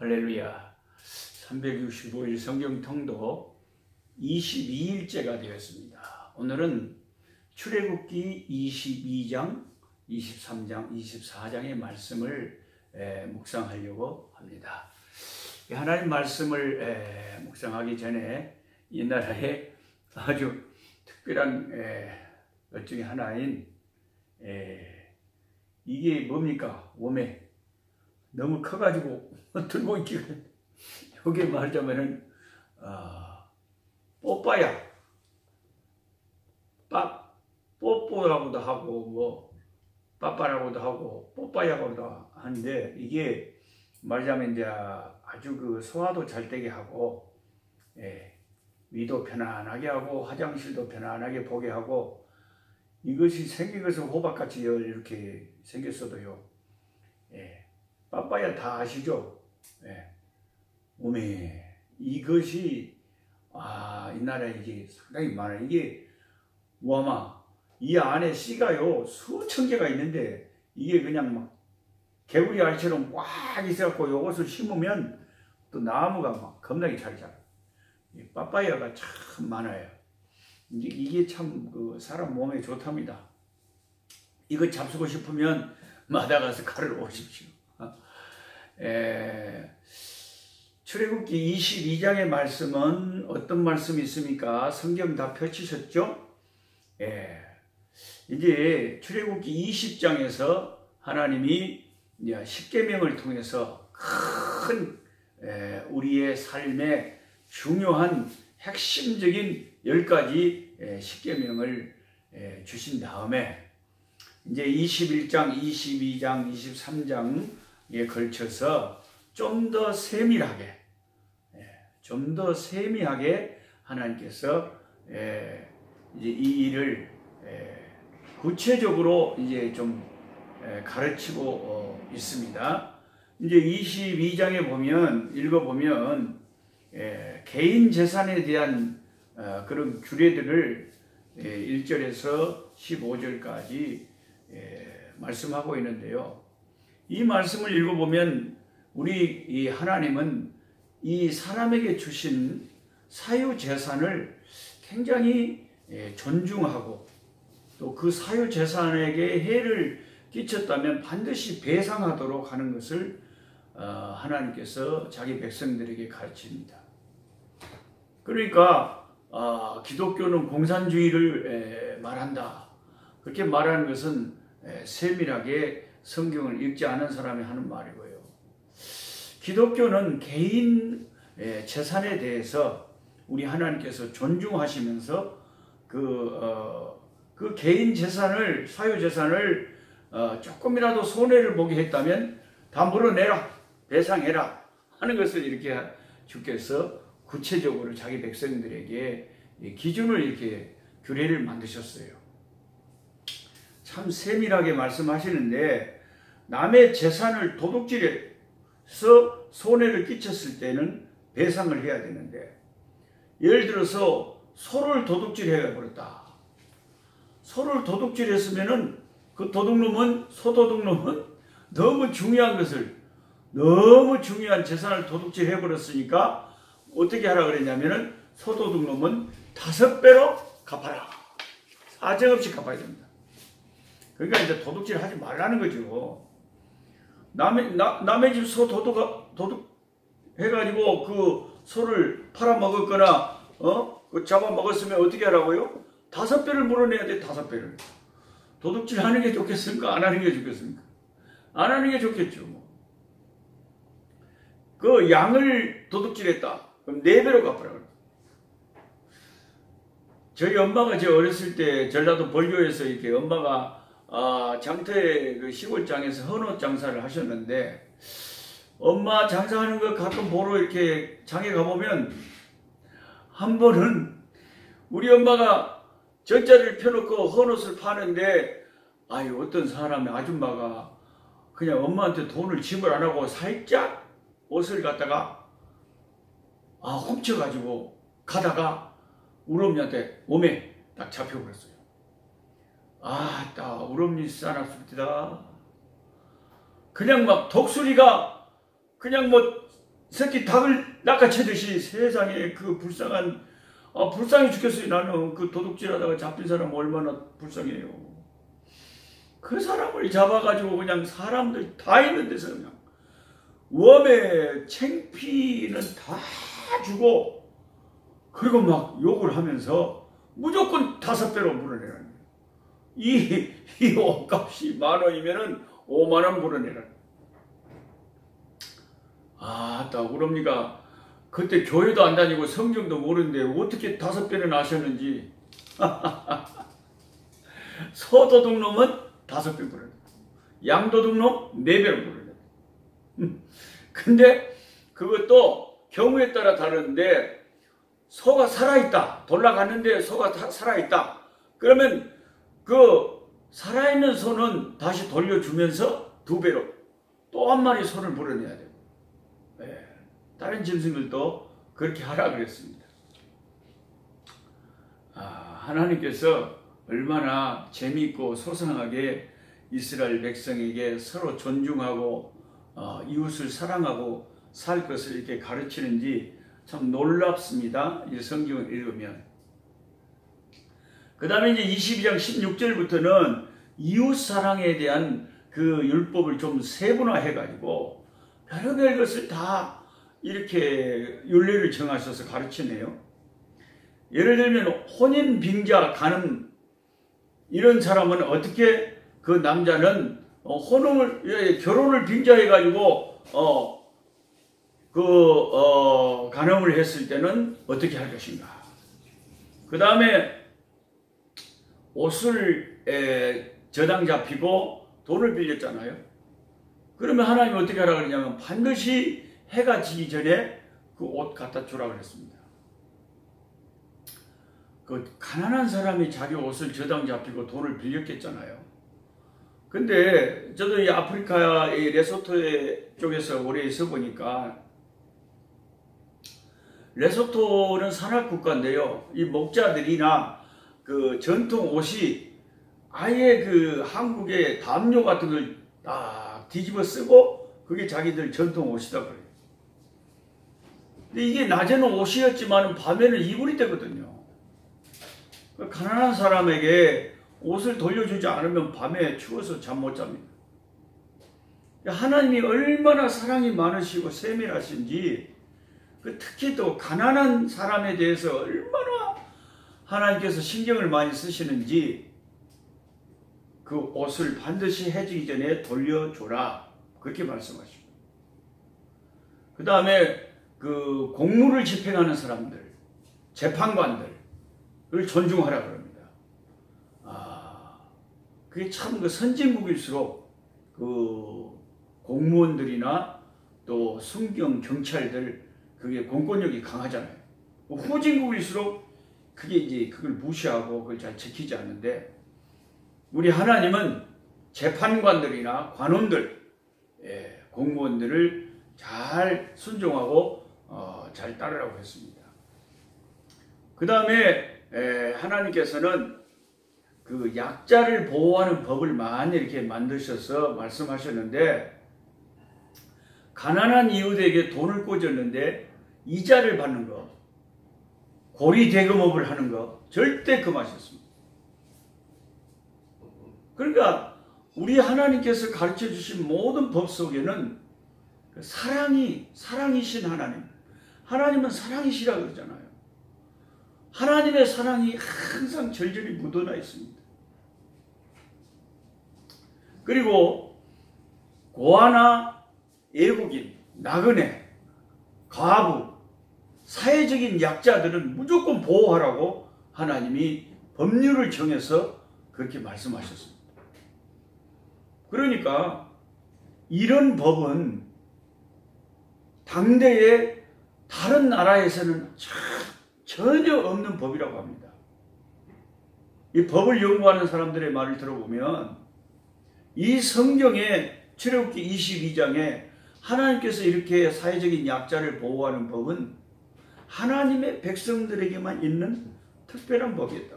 할렐루야. 365일 성경 통독 22일째가 되었습니다. 오늘은 출애굽기 22장, 23장, 24장의 말씀을 묵상하려고 합니다. 하나님 말씀을 묵상하기 전에 이 나라에 아주 특별한 것 중에 하나인 이게 뭡니까? 오메 너무 커가지고 들고 있기가 여기 말하자면은 뽀빠야 뽀뽀라고도 하고 뭐 빠빠라고도 하고 뽀빠야라고도 하는데 이게 말하자면 이제 아주 그 소화도 잘 되게 하고 위도 편안하게 하고 화장실도 편안하게 보게 하고 이것이 생긴 것은 호박같이 이렇게 생겼어도요. 빠빠야 다 아시죠? 오메 이것이 이 나라에 이게 상당히 많아요. 이게 뭐아마 이 안에 씨가요 수천 개가 있는데 이게 그냥 막 개구리 알처럼 꽉 있어갖고 요것을 심으면 또 나무가 막 겁나게 잘 자라요. 빠빠야가 참 많아요. 이게 참 그 사람 몸에 좋답니다. 이거 잡수고 싶으면 마다가스카르로 오십시오. 출애굽기 22장의 말씀은 어떤 말씀이 있습니까? 성경 다 펼치셨죠? 이제 출애굽기 20장에서 하나님이 십계명을 통해서 큰 우리의 삶에 중요한 핵심적인 10가지 십계명을 주신 다음에 이제 21장, 22장, 23장에 걸쳐서 좀 더 세밀하게 하나님께서 이제 이 일을 구체적으로 이제 좀 가르치고 있습니다. 이제 22장에 보면 읽어보면 개인 재산에 대한 그런 규례들을 1절에서 15절까지 말씀하고 있는데요. 이 말씀을 읽어보면 우리 이 하나님은 이 사람에게 주신 사유재산을 굉장히 존중하고 또 그 사유재산에게 해를 끼쳤다면 반드시 배상하도록 하는 것을 하나님께서 자기 백성들에게 가르칩니다. 그러니까 기독교는 공산주의를 말한다. 그렇게 말하는 것은 세밀하게 성경을 읽지 않은 사람이 하는 말이고요. 기독교는 개인 재산에 대해서 우리 하나님께서 존중하시면서 그 개인 재산을, 사유재산을 조금이라도 손해를 보게 했다면 다 물어내라, 배상해라 하는 것을 이렇게 주께서 구체적으로 자기 백성들에게 기준을 이렇게 규례를 만드셨어요. 참 세밀하게 말씀하시는데 남의 재산을 도둑질해서 손해를 끼쳤을 때는 배상을 해야 되는데 예를 들어서 소를 도둑질해 버렸다. 소를 도둑질했으면은 그 도둑놈은 소도둑놈은 너무 중요한 재산을 도둑질해 버렸으니까 어떻게 하라 그랬냐면은 소도둑놈은 5배로 갚아라. 사정없이 갚아야 됩니다. 그러니까 이제 도둑질 하지 말라는 거죠. 남의 집 소 도둑 해가지고 그 소를 팔아먹었거나 그 잡아먹었으면 어떻게 하라고요? 5배를 물어내야 돼. 5배를. 도둑질 하는 게 좋겠습니까? 안 하는 게 좋겠습니까? 안 하는 게 좋겠죠. 그 양을 도둑질했다. 그럼 4배로 갚으라. 저희 엄마가 제 어렸을 때 전라도 벌교에서 이렇게 엄마가 장터에 그 시골장에서 헌옷 장사를 하셨는데 엄마 장사하는 거 가끔 보러 이렇게 장에 가보면 한 번은 우리 엄마가 전자를 펴놓고 헌옷을 파는데 어떤 사람의 아줌마가 그냥 엄마한테 돈을 지불 안 하고 살짝 옷을 갖다가 훔쳐가지고 가다가 우리 엄니한테 몸에 딱 잡혀버렸어요. 우리 엄니 싸납습니다. 그냥 막 독수리가 그냥 뭐 새끼 닭을 낚아채듯이 세상에 그 불쌍한, 불쌍해 죽겠어요. 나는 그 도둑질하다가 잡힌 사람 얼마나 불쌍해요. 그 사람을 잡아가지고 그냥 사람들 다 있는 데서 그냥 웜에 챙피는 다 주고, 그리고 막 욕을 하면서 무조건 5배로 물어내라는 거예요. 이 옷값이 10,000원이면은 50,000원 물어내라는 거예요. 딱 그럽니까? 그때 교회도 안 다니고 성경도 모르는데 어떻게 5배는 아셨는지. 소도둑놈은 5배 물어내, 양도둑놈 4배로 물어내. 근데 그것도 경우에 따라 다른데, 소가 살아있다, 돌아갔는데 소가 살아있다, 그러면 그 살아있는 소는 다시 돌려주면서 2배로 또 한 마리 소를 물어내야 되고, 다른 짐승들도 그렇게 하라 그랬습니다. 하나님께서 얼마나 재미있고 소상하게 이스라엘 백성에게 서로 존중하고 이웃을 사랑하고 살 것을 이렇게 가르치는지 참 놀랍습니다. 이 성경을 읽으면. 그 다음에 이제 22장 16절부터는 이웃 사랑에 대한 그 율법을 좀 세분화해 가지고 별의별 것을 다 이렇게 율례를 정하셔서 가르치네요. 예를 들면 혼인, 빙자, 간음, 이런 사람은 어떻게, 그 남자는 결혼을 빙자해 가지고 간음을 했을 때는 어떻게 할 것인가. 그 다음에 옷을 저당 잡히고 돈을 빌렸잖아요. 그러면 하나님이 어떻게 하라고 그러냐면 반드시 해가 지기 전에 그 옷 갖다 주라고 그랬습니다. 그 가난한 사람이 자기 옷을 저당 잡히고 돈을 빌렸겠잖아요. 근데 저도 이 아프리카의 레소토 쪽에서 오래 있어 보니까, 레소토는 산악국가인데요. 이 목자들이나 그 전통 옷이 아예 그 한국의 담요 같은 걸 딱 뒤집어 쓰고 그게 자기들 전통 옷이다 그래요. 근데 이게 낮에는 옷이었지만 밤에는 이불이 되거든요. 가난한 사람에게 옷을 돌려주지 않으면 밤에 추워서 잠 못 잡니다. 하나님이 얼마나 사랑이 많으시고 세밀하신지, 특히 또 가난한 사람에 대해서 얼마나 하나님께서 신경을 많이 쓰시는지, 그 옷을 반드시 해지기 전에 돌려줘라, 그렇게 말씀하십니다. 그 다음에 그 공무를 집행하는 사람들, 재판관들을 존중하라 그럽니다. 그게 참 그 선진국일수록 그 공무원들이나 또 순경 경찰들, 그게 공권력이 강하잖아요. 후진국일수록 그게 이제 그걸 무시하고 그걸 잘 지키지 않는데, 우리 하나님은 재판관들이나 관원들, 공무원들을 잘 순종하고 잘 따르라고 했습니다. 그 다음에 하나님께서는 그 약자를 보호하는 법을 많이 이렇게 만드셔서 말씀하셨는데, 가난한 이웃에게 돈을 꽂았는데 이자를 받는 거, 고리 대금업을 하는 거 절대 금하셨습니다. 그러니까 우리 하나님께서 가르쳐 주신 모든 법 속에는 사랑이신 하나님, 하나님은 사랑이시라 그러잖아요. 하나님의 사랑이 항상 절절히 묻어나 있습니다. 그리고 고아나 애국인, 나그네, 과부, 사회적인 약자들은 무조건 보호하라고 하나님이 법률을 정해서 그렇게 말씀하셨습니다. 그러니까 이런 법은 당대의 다른 나라에서는 전혀 없는 법이라고 합니다. 이 법을 연구하는 사람들의 말을 들어보면 이 성경의 출애굽기 22장에 하나님께서 이렇게 사회적인 약자를 보호하는 법은 하나님의 백성들에게만 있는 특별한 법이었다.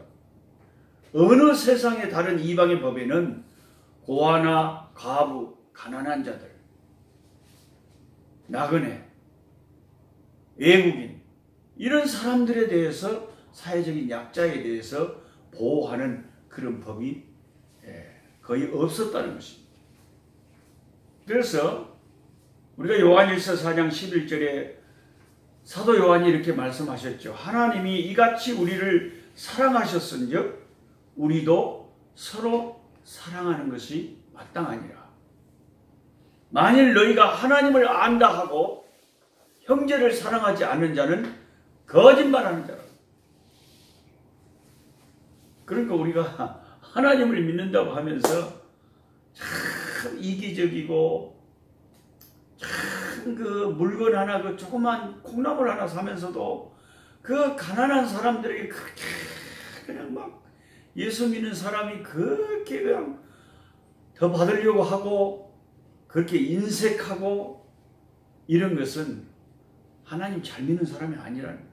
어느 세상의 다른 이방의 법에는 고아나 과부, 가난한 자들, 나그네, 외국인 이런 사람들에 대해서 사회적인 약자에 대해서 보호하는 그런 법이 거의 없었다는 것입니다. 그래서 우리가 요한일서 4장 11절에 사도 요한이 이렇게 말씀하셨죠. 하나님이 이같이 우리를 사랑하셨은즉 우리도 서로 사랑하는 것이 마땅하니라. 만일 너희가 하나님을 안다 하고 형제를 사랑하지 않는 자는 거짓말하는 자라. 그러니까 우리가 하나님을 믿는다고 하면서 참 이기적이고 참 그 물건 하나 그 조그만 콩나물 하나 사면서도 그 가난한 사람들에게 그렇게 그냥 막 예수 믿는 사람이 그렇게 그냥 더 받으려고 하고 그렇게 인색하고 이런 것은 하나님 잘 믿는 사람이 아니라는 거예요.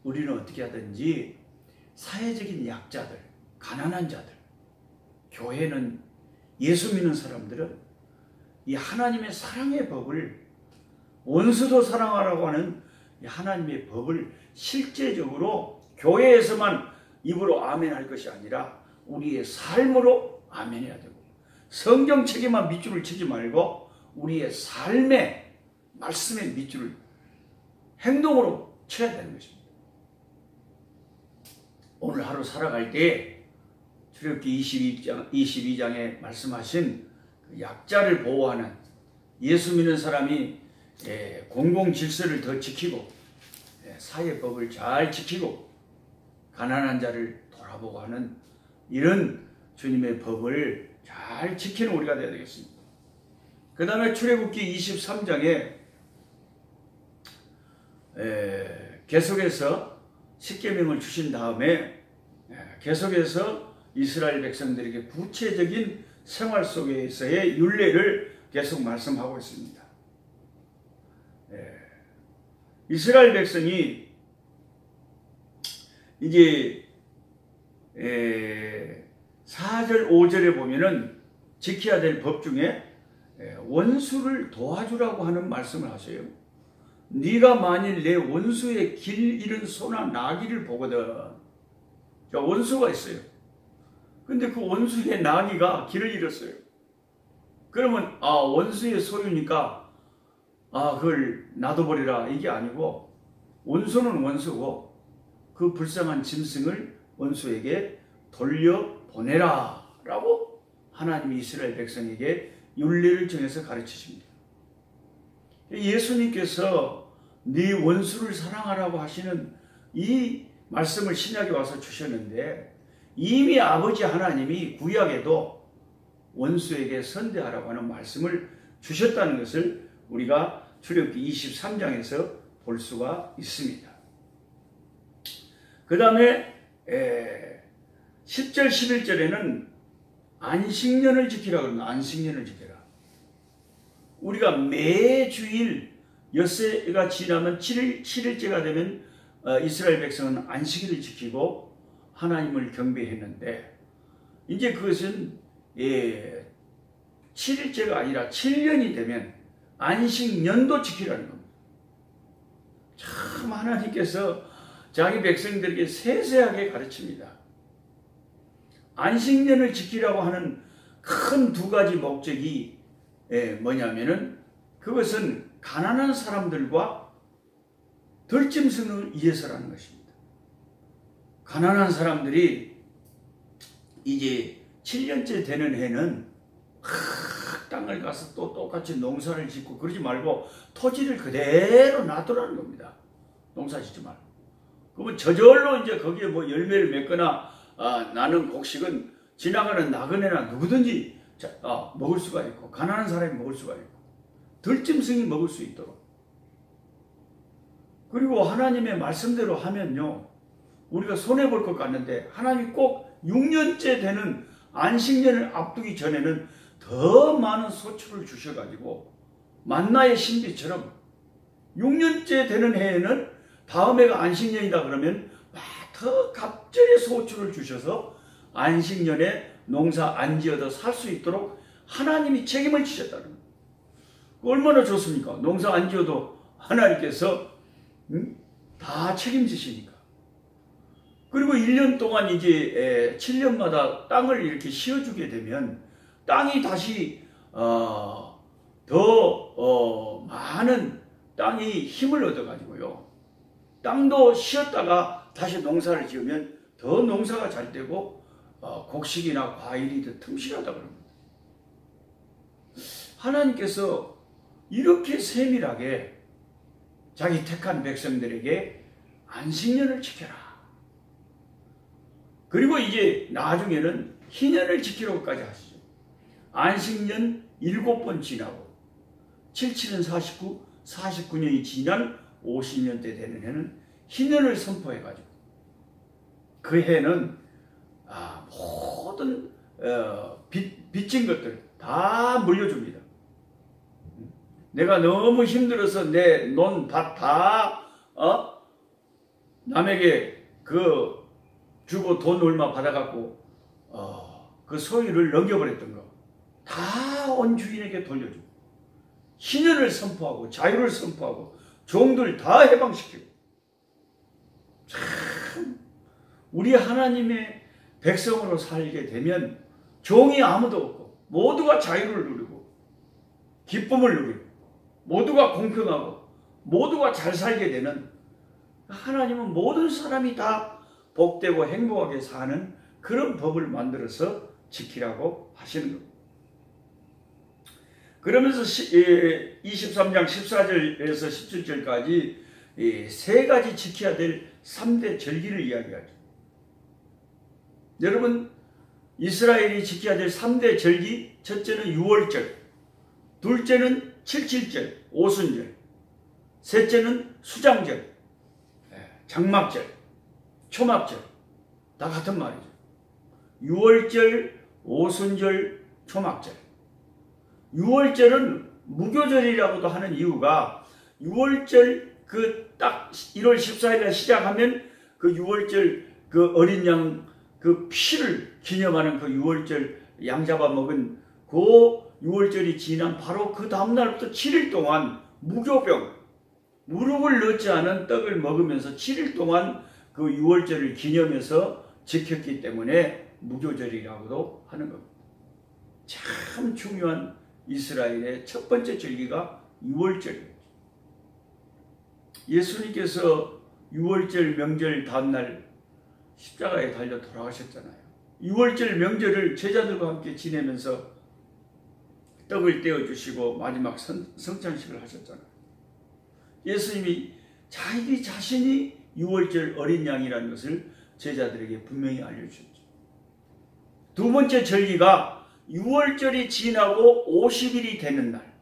우리는 어떻게 하든지 사회적인 약자들, 가난한 자들, 교회는 예수 믿는 사람들은 이 하나님의 사랑의 법을 원수도 사랑하라고 하는 이 하나님의 법을 실제적으로 교회에서만 입으로 아멘할 것이 아니라 우리의 삶으로 아멘해야 되고 성경책에만 밑줄을 치지 말고 우리의 삶의 말씀의 밑줄을 행동으로 쳐야 되는 것입니다. 오늘 하루 살아갈 때 출애굽기 22장에 말씀하신 그 약자를 보호하는 예수 믿는 사람이 공공 질서를 더 지키고 사회법을 잘 지키고 가난한 자를 돌아보고 하는 이런 주님의 법을 잘 지키는 우리가 되어야 되겠습니다. 그 다음에 출애굽기 23장에 계속해서 십계명을 주신 다음에 계속해서 이스라엘 백성들에게 구체적인 생활 속에서의 율례를 계속 말씀하고 있습니다. 이스라엘 백성이 이제 4절 5절에 보면은 지켜야 될 법 중에 원수를 도와주라고 하는 말씀을 하세요. 네가 만일 내 원수의 길 잃은 소나 나귀를 보거든. 자, 원수가 있어요. 근데 그 원수의 나귀가 길을 잃었어요. 그러면 원수의 소유니까 그걸 놔둬버리라 이게 아니고 원수는 원수고 그 불쌍한 짐승을 원수에게 돌려보내라 라고 하나님이 이스라엘 백성에게 율례를 정해서 가르치십니다. 예수님께서 네 원수를 사랑하라고 하시는 이 말씀을 신약에 와서 주셨는데 이미 아버지 하나님이 구약에도 원수에게 선대하라고 하는 말씀을 주셨다는 것을 우리가 출애굽기 23장에서 볼 수가 있습니다. 그 다음에 10절 11절에는 안식년을 지키라고 합니다. 안식년을 지켜라. 우리가 매주일 엿새가 지나면 7일째가 되면 이스라엘 백성은 안식일을 지키고 하나님을 경배했는데 이제 그것은 7일째가 아니라 7년이 되면 안식년도 지키라는 겁니다. 참 하나님께서 자기 백성들에게 세세하게 가르칩니다. 안식년을 지키라고 하는 큰 두 가지 목적이 뭐냐면은 그것은 가난한 사람들과 덜짐승을 위해서라는 것입니다. 가난한 사람들이 이제 7년째 되는 해는 땅을 가서 또 똑같이 농사를 짓고 그러지 말고 토지를 그대로 놔두라는 겁니다. 농사 짓지 말고. 그러면 저절로 이제 거기에 뭐 열매를 맺거나 나는 곡식은 지나가는 나그네나 누구든지 먹을 수가 있고 가난한 사람이 먹을 수가 있고 들짐승이 먹을 수 있도록. 그리고 하나님의 말씀대로 하면요 우리가 손해볼 것 같는데 하나님이 꼭 6년째 되는 안식년을 앞두기 전에는 더 많은 소출을 주셔가지고 만나의 신비처럼 6년째 되는 해에는 다음 해가 안식년이다 그러면 더 갑절의 소출을 주셔서 안식년에 농사 안 지어도 살 수 있도록 하나님이 책임을 지셨다는 거예요. 얼마나 좋습니까? 농사 안 지어도 하나님께서 다 책임지시니까. 그리고 1년 동안 이제 7년마다 땅을 이렇게 씌워주게 되면 땅이 다시 더 많은 땅이 힘을 얻어가지고요. 땅도 쉬었다가 다시 농사를 지으면 더 농사가 잘 되고 곡식이나 과일이 더 틈실하다 그럽니다. 하나님께서 이렇게 세밀하게 자기 택한 백성들에게 안식년을 지켜라. 그리고 이제 나중에는 희년을 지키라고까지 하시죠. 안식년 7번 지나고 77은 49, 49년이 지난 50년 때 되는 해는 희년을 선포해가지고 그 해는 모든 빚진 것들 다 물려줍니다. 내가 너무 힘들어서 내 논 밭 다 남에게 그 주고 돈 얼마 받아갖고 그 소유를 넘겨버렸던 거 다 온 주인에게 돌려주고 희년을 선포하고 자유를 선포하고 종들 다 해방시키고 참 우리 하나님의 백성으로 살게 되면 종이 아무도 없고 모두가 자유를 누리고 기쁨을 누리고 모두가 공평하고 모두가 잘 살게 되는 하나님은 모든 사람이 다 복되고 행복하게 사는 그런 법을 만들어서 지키라고 하시는 겁니다. 그러면서 23장 14절에서 17절까지 세 가지 지켜야 될 3대 절기를 이야기하죠. 여러분 이스라엘이 지켜야 될 3대 절기, 첫째는 유월절, 둘째는 칠칠절, 오순절, 셋째는 수장절, 장막절, 초막절 다 같은 말이죠. 유월절, 오순절, 초막절. 유월절은 무교절이라고도 하는 이유가 유월절 그 딱 1월 14일에 시작하면 그 유월절 그 어린 양 그 피를 기념하는 그 유월절 양 잡아 먹은 그 유월절이 지난 바로 그 다음날부터 7일 동안 무교병 무릎을 넣지 않은 떡을 먹으면서 7일 동안 그 유월절을 기념해서 지켰기 때문에 무교절이라고도 하는 겁니다. 참 중요한 이스라엘의 첫 번째 절기가 유월절이었죠. 예수님께서 유월절 명절 다음날 십자가에 달려 돌아가셨잖아요. 유월절 명절을 제자들과 함께 지내면서 떡을 떼어주시고 마지막 성찬식을 하셨잖아요. 예수님이 자기 자신이 유월절 어린 양이라는 것을 제자들에게 분명히 알려주셨죠. 두 번째 절기가 유월절이 지나고 50일이 되는 날.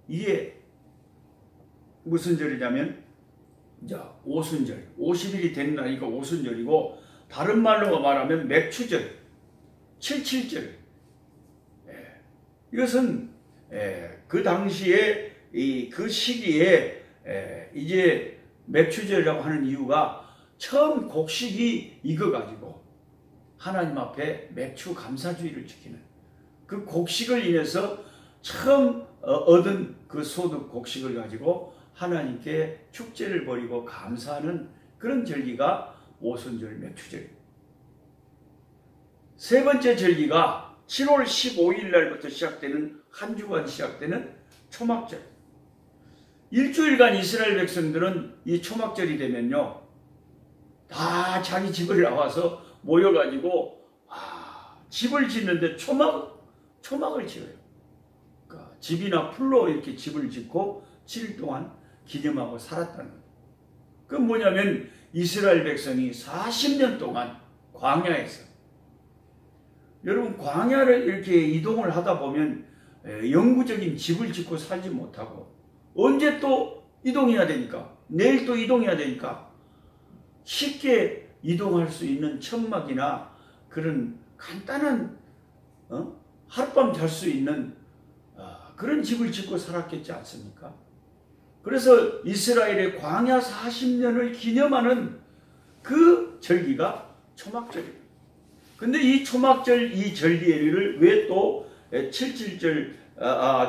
이게 무슨 절이냐면 오순절. 50일이 되는 날이니까 오순절이고 다른 말로 말하면 맥추절, 칠칠절. 이것은 그 당시에 그 시기에 이제 맥추절이라고 하는 이유가 처음 곡식이 익어가지고 하나님 앞에 맥추 감사주의를 지키는 그 곡식을 인해서 처음 얻은 그 소득 곡식을 가지고 하나님께 축제를 벌이고 감사하는 그런 절기가 오순절 맥추절입니다. 세 번째 절기가 7월 15일 날부터 시작되는 한 주간 시작되는 초막절. 일주일간 이스라엘 백성들은 이 초막절이 되면요 다 자기 집을 나와서 모여가지고 집을 짓는데 초막을 지어요. 그러니까 집이나 풀로 이렇게 집을 짓고 7일 동안 기념하고 살았다는 거예요. 그건 뭐냐면 이스라엘 백성이 40년 동안 광야에서 여러분 광야를 이렇게 이동을 하다 보면 영구적인 집을 짓고 살지 못하고 언제 또 이동해야 되니까 내일 또 이동해야 되니까 쉽게 이동할 수 있는 천막이나 그런 간단한 하룻밤 잘 수 있는 그런 집을 짓고 살았겠지 않습니까? 그래서 이스라엘의 광야 40년을 기념하는 그 절기가 초막절입니다. 근데 이 초막절 이 절기를 왜 또 칠칠절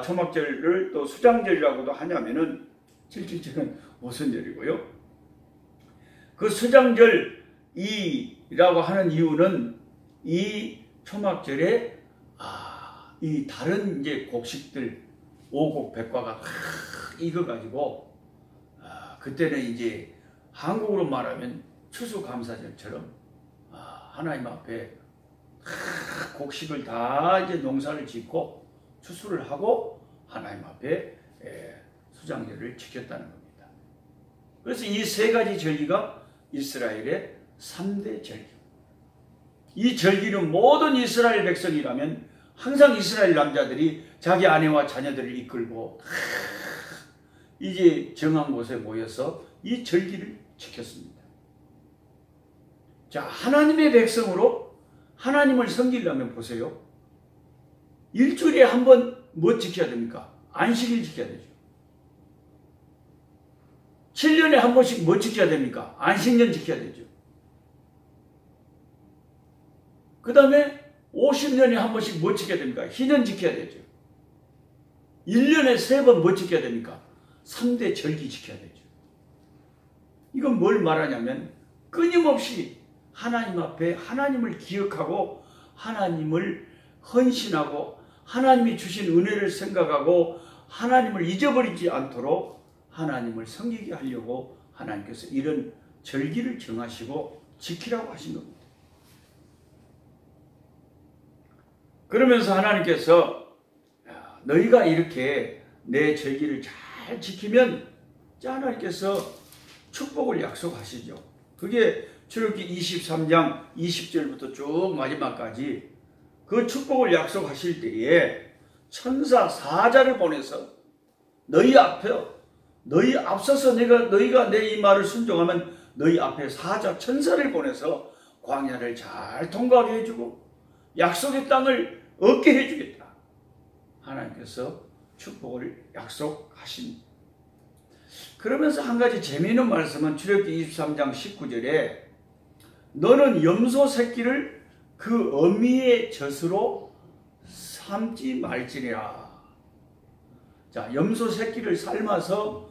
초막절을 또 수장절이라고도 하냐면은 실질적인 무슨 절이고요? 그 수장절이라고 하는 이유는 이 초막절에 이 다른 이제 곡식들 오곡 백과가 익어가지고 그때는 이제 한국으로 말하면 추수감사절처럼 하나님 앞에 곡식을 다 이제 농사를 짓고 추수를 하고 하나님 앞에 수장절을 지켰다는 겁니다. 그래서 이 세 가지 절기가 이스라엘의 3대 절기. 이 절기는 모든 이스라엘 백성이라면 항상 이스라엘 남자들이 자기 아내와 자녀들을 이끌고 이제 정한 곳에 모여서 이 절기를 지켰습니다. 자, 하나님의 백성으로 하나님을 섬기려면 보세요. 일주일에 한 번 뭐 지켜야 됩니까? 안식일 지켜야 되죠. 7년에 한 번씩 뭐 지켜야 됩니까? 안식년 지켜야 되죠. 그 다음에 50년에 한 번씩 뭐 지켜야 됩니까? 희년 지켜야 되죠. 1년에 3번 뭐 지켜야 됩니까? 3대 절기 지켜야 되죠. 이건 뭘 말하냐면 끊임없이 하나님 앞에 하나님을 기억하고 하나님을 헌신하고 하나님이 주신 은혜를 생각하고 하나님을 잊어버리지 않도록 하나님을 섬기게 하려고 하나님께서 이런 절기를 정하시고 지키라고 하신 겁니다. 그러면서 하나님께서 너희가 이렇게 내 절기를 잘 지키면 하나님께서 축복을 약속하시죠. 그게 출애굽기 23장 20절부터 쭉 마지막까지 그 축복을 약속하실 때에 천사 사자를 보내서 너희 앞서서 너희가 내 이 말을 순종하면 너희 앞에 사자 천사를 보내서 광야를 잘 통과하게 해주고 약속의 땅을 얻게 해주겠다. 하나님께서 축복을 약속하십니다. 그러면서 한 가지 재미있는 말씀은 출애굽기 23장 19절에 너는 염소 새끼를 그 어미의 젖으로 삶지 말지니라. 자, 염소 새끼를 삶아서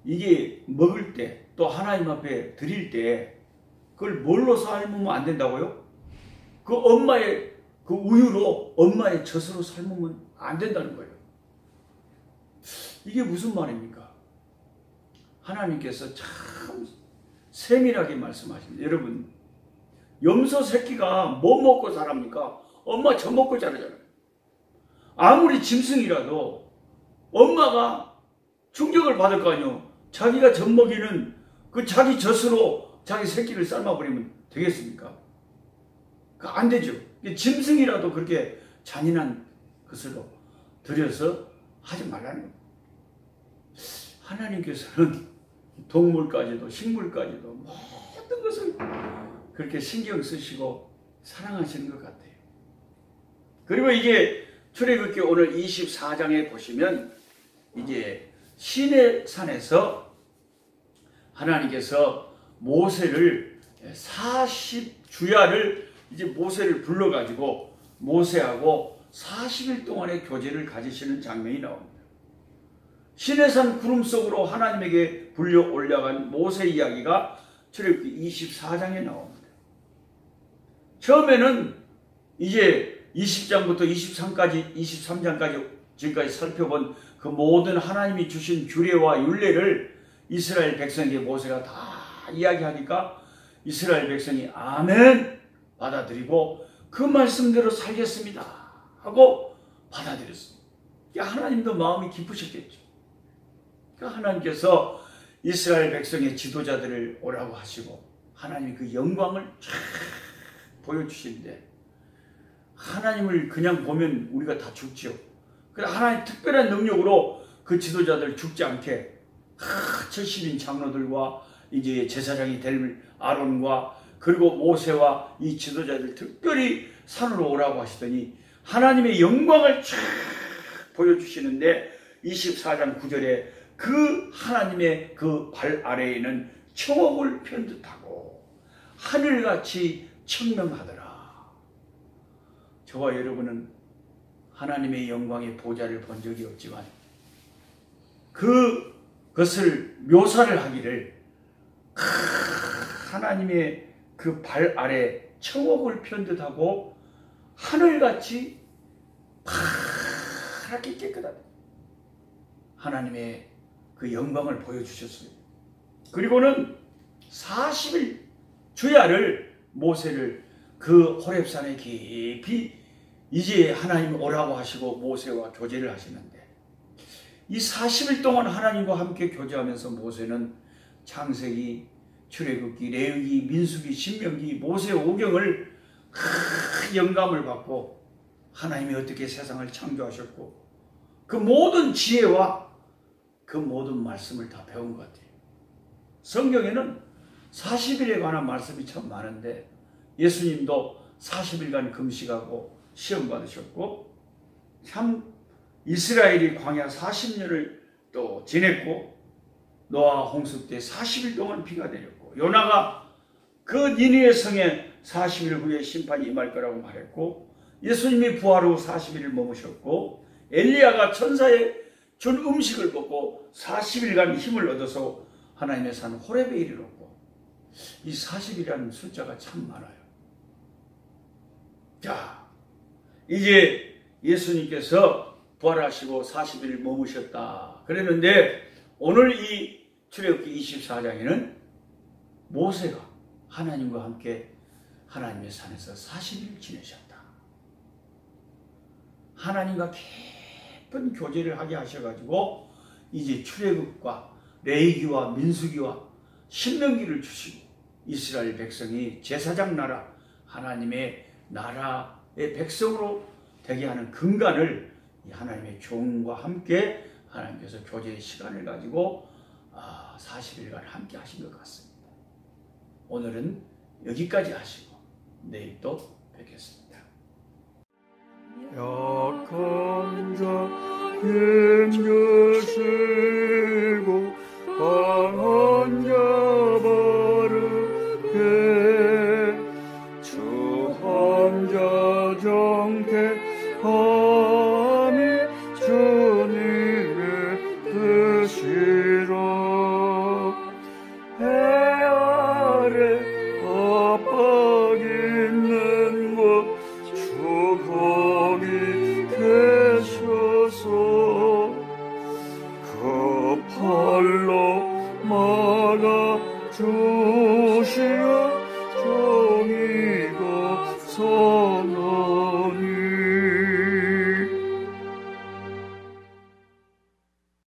이게 먹을 때 또 하나님 앞에 드릴 때 그걸 뭘로 삶으면 안 된다고요? 그 엄마의 그 우유로 엄마의 젖으로 삶으면 안 된다는 거예요. 이게 무슨 말입니까? 하나님께서 참 세밀하게 말씀하십니다. 여러분, 염소 새끼가 뭐 먹고 자랍니까? 엄마 젖 먹고 자라잖아요. 아무리 짐승이라도 엄마가 충격을 받을 거 아니에요. 자기가 젖 먹이는 그 자기 젖으로 자기 새끼를 삶아버리면 되겠습니까? 안 되죠. 짐승이라도 그렇게 잔인한 것으로 들여서 하지 말라는 겁니다. 하나님께서는 동물까지도 식물까지도 모든 것을 그렇게 신경 쓰시고 사랑하시는 것 같아요. 그리고 이게 출애굽기 오늘 24장에 보시면 이제 시내 산에서 하나님께서 모세를 40주야를 이제 모세를 불러가지고 모세하고 40일 동안의 교제를 가지시는 장면이 나옵니다. 시내산 구름 속으로 하나님에게 불려 올라간 모세 이야기가 출애굽기 24장에 나옵니다. 처음에는 이제 20장부터 23장까지 지금까지 살펴본 그 모든 하나님이 주신 규례와 율례를 이스라엘 백성에게 모세가 다 이야기하니까 이스라엘 백성이 아멘 받아들이고 그 말씀대로 살겠습니다 하고 받아들였습니다. 하나님도 마음이 기쁘셨겠죠. 하나님께서 이스라엘 백성의 지도자들을 오라고 하시고 하나님이 그 영광을 쫙 보여주시는데 하나님을 그냥 보면 우리가 다 죽죠. 그래서 하나님 특별한 능력으로 그 지도자들 죽지 않게 70인 장로들과 이제 제사장이 될 아론과 그리고 모세와 이 지도자들 특별히 산으로 오라고 하시더니 하나님의 영광을 쫙 보여주시는데 24장 9절에 그 하나님의 그 발 아래에는 청옥을 편듯하고 하늘같이 청명하더라. 저와 여러분은 하나님의 영광의 보좌를 본 적이 없지만 그것을 묘사를 하기를 하나님의 그 발 아래 청옥을 편듯하고 하늘같이 파랗게 깨끗하다. 하나님의 그 영광을 보여주셨어요. 그리고는 40일 주야를 모세를 그 호렙산에 깊이 이제 하나님 오라고 하시고 모세와 교제를 하시는데 이 40일 동안 하나님과 함께 교제하면서 모세는 창세기, 출애굽기, 레위기, 민수기, 신명기, 모세 오경을 영감을 받고 하나님이 어떻게 세상을 창조하셨고 그 모든 지혜와 그 모든 말씀을 다 배운 것 같아요. 성경에는 40일에 관한 말씀이 참 많은데 예수님도 40일간 금식하고 시험 받으셨고 참 이스라엘이 광야 40년을 또 지냈고 노아 홍수 때 40일 동안 비가 내렸고 요나가 그 니느웨 성에 40일 후에 심판이 임할 거라고 말했고 예수님이 부활 후 40일을 머무셨고 엘리야가 천사의 준 음식을 먹고 40일간 힘을 얻어서 하나님의 산 호렙에 이르렀고 이 40이라는 숫자가 참 많아요. 자, 이제 예수님께서 부활하시고 40일 머무셨다 그랬는데 오늘 이 출애굽기 24장에는 모세가 하나님과 함께 하나님의 산에서 40일 지내셨다. 하나님과 깊은 교제를 하게 하셔가지고 이제 출애굽과 레위기와 민수기와 신명기를 주시고 이스라엘 백성이 제사장 나라 하나님의 나라의 백성으로 되게 하는 근간을 하나님의 종과 함께 하나님께서 교제의 시간을 가지고 40일간 함께 하신 것 같습니다. 오늘은 여기까지 하시고 내일 또 뵙겠습니다. 약한 자 힘주시고 강한 자 바르게 주한 자 정케함이 주님의 뜻이라 해 아래 압박 있는 곳 주 거기 계셔서 그 팔로 막아 주시어 종이가 선하